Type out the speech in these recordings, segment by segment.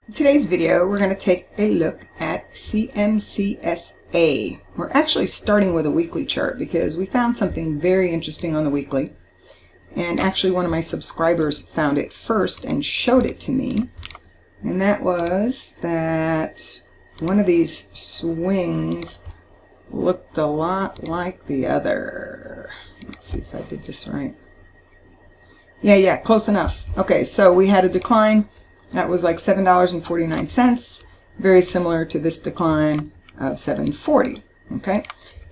In today's video, we're going to take a look at CMCSA. We're actually starting with a weekly chart because we found something very interesting on the weekly. And actually one of my subscribers found it first and showed it to me. And that was that one of these swings looked a lot like the other. Let's see if I did this right. Yeah, close enough. Okay, so we had a decline. That was like $7.49, very similar to this decline of $7.40. Okay,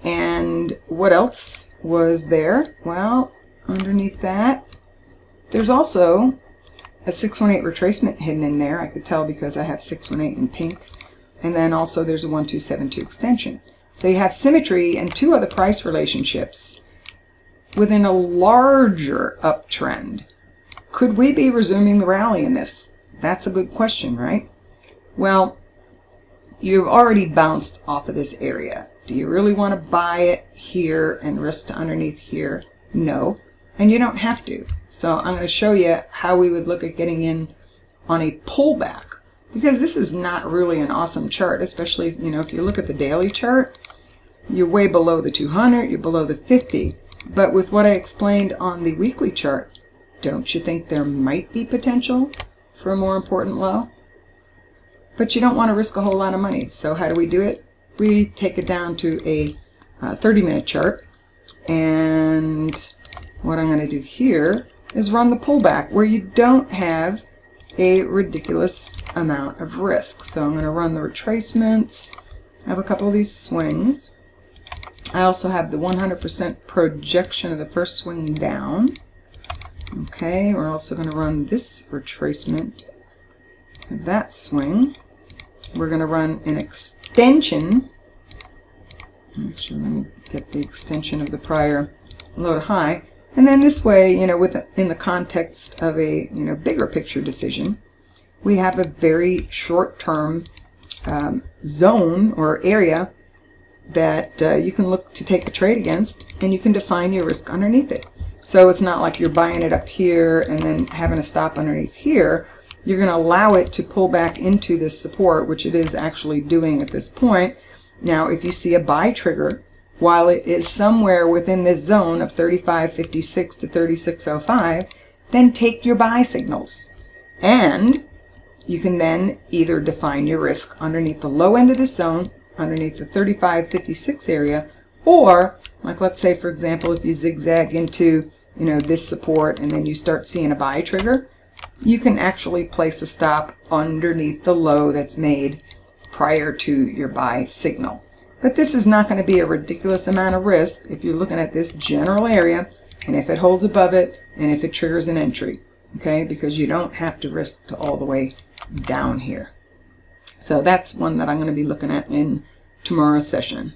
and what else was there? Well, underneath that, there's also a 618 retracement hidden in there. I could tell because I have 618 in pink. And then also there's a 1272 extension. So you have symmetry and two other price relationships within a larger uptrend. Could we be resuming the rally in this? That's a good question, right? Well, you've already bounced off of this area. Do you really want to buy it here and risk to underneath here? No, and you don't have to. So I'm going to show you how we would look at getting in on a pullback, because this is not really an awesome chart, especially, you know, if you look at the daily chart, you're way below the 200, you're below the 50. But with what I explained on the weekly chart, don't you think there might be potential for a more important low? But you don't want to risk a whole lot of money. So how do we do it? We take it down to a 30-minute chart. And what I'm going to do here is run the pullback where you don't have a ridiculous amount of risk. So I'm going to run the retracements. I have a couple of these swings. I also have the 100% projection of the first swing down. Okay, we're also going to run this retracement of that swing. We're going to run an extension. Actually, let me get the extension of the prior low to high. And then this way, you know, in the context of a bigger picture decision, we have a very short-term zone or area that you can look to take a trade against, and you can define your risk underneath it. So it's not like you're buying it up here and then having to stop underneath here. You're going to allow it to pull back into this support, which it is actually doing at this point. Now, if you see a buy trigger, while it is somewhere within this zone of 35.56 to 36.05, then take your buy signals. And you can then either define your risk underneath the low end of this zone, underneath the 35.56 area, or, like let's say for example, if you zigzag into this support and then you start seeing a buy trigger, you can actually place a stop underneath the low that's made prior to your buy signal. But this is not going to be a ridiculous amount of risk if you're looking at this general area, and if it holds above it, and if it triggers an entry, okay, because you don't have to risk to all the way down here. So that's one that I'm going to be looking at in tomorrow's session.